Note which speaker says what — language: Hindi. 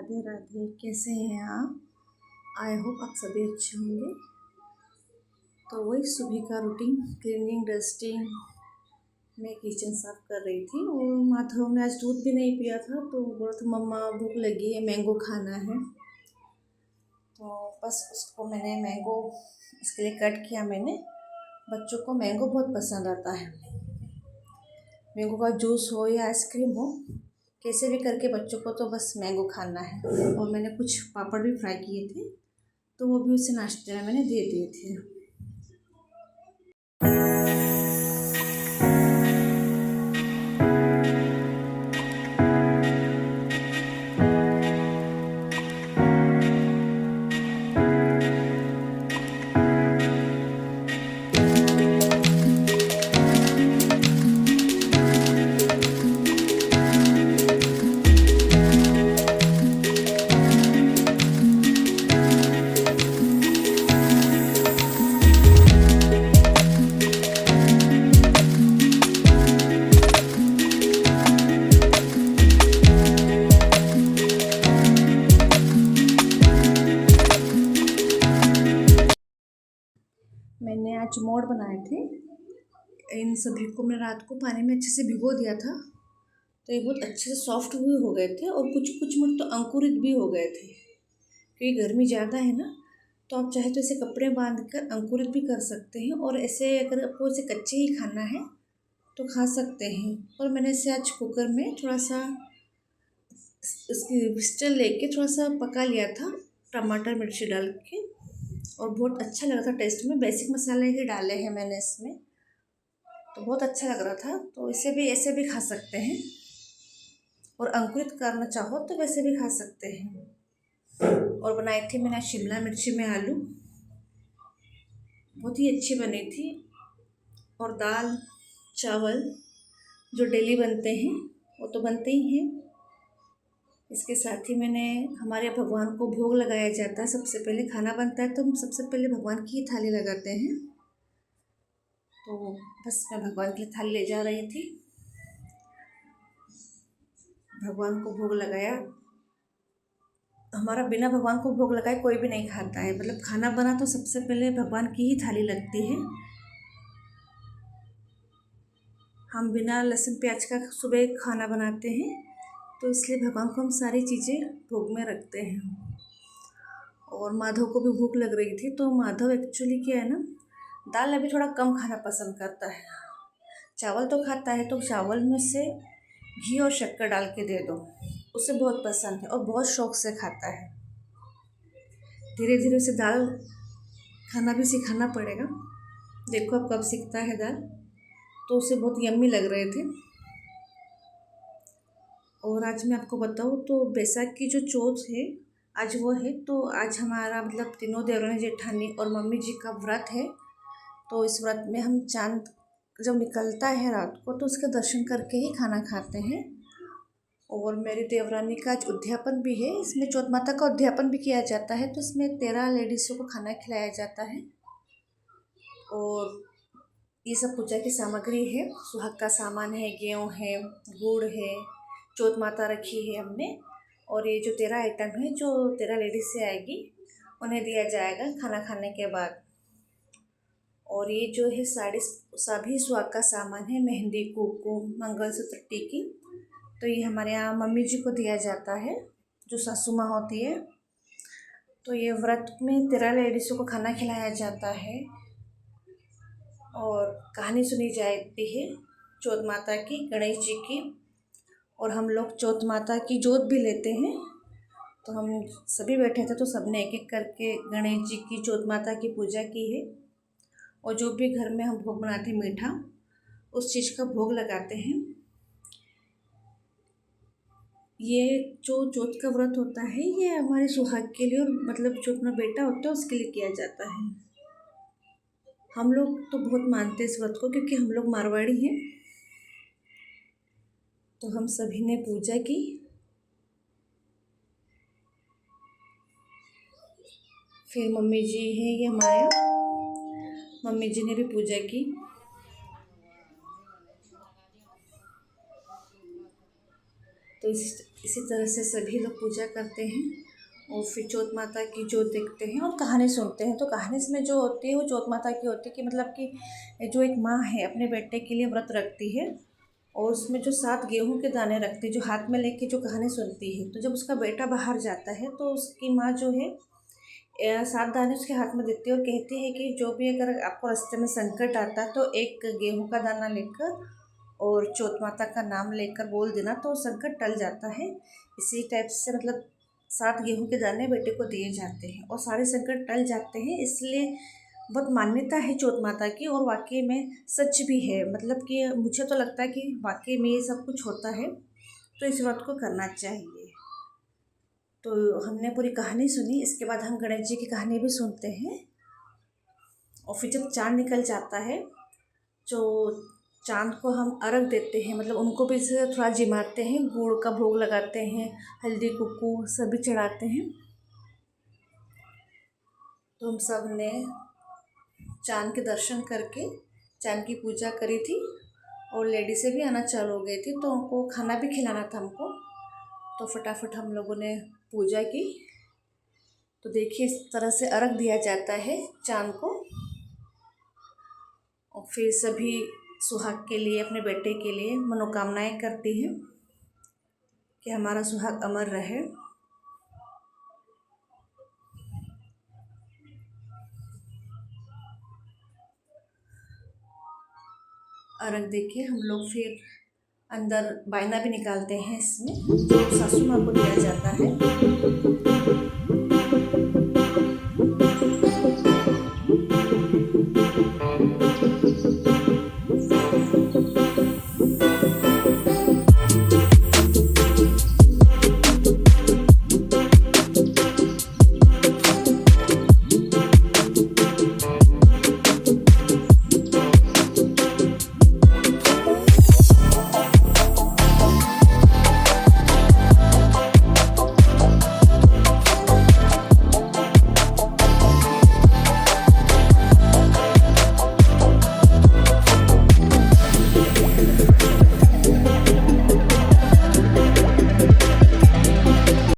Speaker 1: राधे राधे। कैसे हैं आप? आई होप आप सभी अच्छे होंगे। तो वही सुबह का रूटीन, क्लीनिंग, डस्टिंग। मैं किचन साफ कर रही थी और माधव ने आज दूध भी नहीं पिया था तो बोला था मम्मा भूख लगी है, मैंगो खाना है। तो बस उसको मैंने मैंगो इसके लिए कट किया। मैंने बच्चों को मैंगो बहुत पसंद आता है। मैंगो का जूस हो या आइसक्रीम हो, कैसे भी करके बच्चों को तो बस मैंगो खाना है। और मैंने कुछ पापड़ भी फ्राई किए थे तो वो भी उसे नाश्ते में मैंने दे दिए थे। मैंने आज मोड़ बनाए थे। इन सभी को मैं रात को पानी में अच्छे से भिगो दिया था तो ये बहुत अच्छे से सॉफ्ट भी हो गए थे और कुछ कुछ मुड़ तो अंकुरित भी हो गए थे। क्योंकि गर्मी ज़्यादा है ना, तो आप चाहे तो इसे कपड़े बांध कर अंकुरित भी कर सकते हैं और ऐसे अगर आपको इसे कच्चे ही खाना है तो खा सकते हैं। और मैंने इसे आज कुकर में थोड़ा सा इसकी विस्टल लेके थोड़ा सा पका लिया था, टमाटर मिर्ची डाल के, और बहुत अच्छा लगा था टेस्ट में। बेसिक मसाले ही डाले हैं मैंने इसमें, तो बहुत अच्छा लग रहा था। तो इसे भी ऐसे भी खा सकते हैं और अंकुरित करना चाहो तो वैसे भी खा सकते हैं। और बनाई थी मैंने शिमला मिर्ची में आलू, बहुत ही अच्छी बनी थी। और दाल चावल जो डेली बनते हैं वो तो बनते ही हैं। इसके साथ ही मैंने, हमारे भगवान को भोग लगाया जाता है। सबसे पहले खाना बनता है तो हम सबसे पहले भगवान की ही थाली लगाते हैं। तो बस मैं भगवान की थाली ले जा रही थी, भगवान को भोग लगाया। हमारा बिना भगवान को भोग लगाए कोई भी नहीं खाता है। मतलब खाना बना तो सबसे पहले भगवान की ही थाली लगती है। हम बिना लहसुन प्याज का सुबह खाना बनाते हैं तो इसलिए भगवान को हम सारी चीज़ें भोग में रखते हैं। और माधव को भी भूख लग रही थी तो माधव एक्चुअली क्या है ना, दाल अभी थोड़ा कम खाना पसंद करता है। चावल तो खाता है तो चावल में से घी और शक्कर डाल के दे दो, उसे बहुत पसंद है और बहुत शौक से खाता है। धीरे धीरे उसे दाल खाना भी सिखाना पड़ेगा। देखो अब कब सीखता है दाल। तो उसे बहुत यम्मी लग रहे थे। और आज मैं आपको बताऊँ तो बैसाख की जो चौथ है आज वो है। तो आज हमारा मतलब तीनों देवरानी जेठानी और मम्मी जी का व्रत है। तो इस व्रत में हम चांद जब निकलता है रात को तो उसके दर्शन करके ही खाना खाते हैं। और मेरी देवरानी का आज उद्यापन भी है। इसमें चौथ माता का उद्यापन भी किया जाता है। तो इसमें 13 लेडीज़ों को खाना खिलाया जाता है। और ये सब पूजा की सामग्री है। सुहाग का सामान है, गेहूँ है, गुड़ है, चौथ माता रखी है हमने। और ये जो 13 आइटम है जो 13 लेडीज से आएगी उन्हें दिया जाएगा खाना खाने के बाद। और ये जो है साड़ी सभी सुहाग का सामान है, मेहंदी, कुमकुम, मंगलसूत्र, टीकी। तो ये हमारे यहाँ मम्मी जी को दिया जाता है जो सासू माँ होती है। तो ये व्रत में 13 लेडीज़ों को खाना खिलाया जाता है और कहानी सुनी जाती है चौथ माता की, गणेश जी की। और हम लोग चौथ माता की जोत भी लेते हैं। तो हम सभी बैठे थे तो सबने एक एक करके गणेश जी की, चौथ माता की पूजा की है। और जो भी घर में हम भोग बनाते हैं मीठा, उस चीज़ का भोग लगाते हैं। ये जो चौथ का व्रत होता है ये हमारे सुहाग के लिए, और मतलब जो अपना बेटा होता है उसके लिए किया जाता है। हम लोग तो बहुत मानते हैं इस व्रत को क्योंकि हम लोग मारवाड़ी हैं। तो हम सभी ने पूजा की। फिर मम्मी जी हैं ये हमारे, मम्मी जी ने भी पूजा की। तो इस इसी तरह से सभी लोग पूजा करते हैं और फिर चौथ माता की जो देखते हैं और कहानी सुनते हैं। तो कहानी में जो होती है वो चौथ माता की होती है कि मतलब कि जो एक माँ है अपने बेटे के लिए व्रत रखती है और उसमें जो 7 गेहूं के दाने रखती है, जो हाथ में लेके जो कहानी सुनती है। तो जब उसका बेटा बाहर जाता है तो उसकी माँ जो है 7 दाने उसके हाथ में देती है और कहती है कि जो भी अगर आपको रास्ते में संकट आता है तो एक गेहूं का दाना लेकर और चौथ माता का नाम लेकर बोल देना तो संकट टल जाता है। इसी टाइप से मतलब 7 गेहूं के दाने बेटे को दिए जाते हैं और सारे संकट टल जाते हैं। इसलिए बहुत मान्यता है चौथ माता की और वाकई में सच भी है। मतलब कि मुझे तो लगता है कि वाकई में ये सब कुछ होता है, तो इस व्रत को करना चाहिए। तो हमने पूरी कहानी सुनी, इसके बाद हम गणेश जी की कहानी भी सुनते हैं। और फिर जब चाँद निकल जाता है जो चाँद को हम अर्घ देते हैं, मतलब उनको भी इसे थोड़ा जिमाते हैं, गुड़ का भोग लगाते हैं, हल्दी कुक्कू सभी चढ़ाते हैं। तो हम सब ने चाँद के दर्शन करके चाँद की पूजा करी थी और लेडीज़ें भी आना चालू हो गई थी, तो उनको खाना भी खिलाना था हमको। तो फटाफट हम लोगों ने पूजा की। तो देखिए इस तरह से अर्घ दिया जाता है चाँद को। और फिर सभी सुहाग के लिए, अपने बेटे के लिए मनोकामनाएं करती हैं कि हमारा सुहाग अमर रहे। अर्घ देके हम लोग फिर अंदर बायना भी निकालते हैं, इसमें जो सासू माँ को दिया जाता है।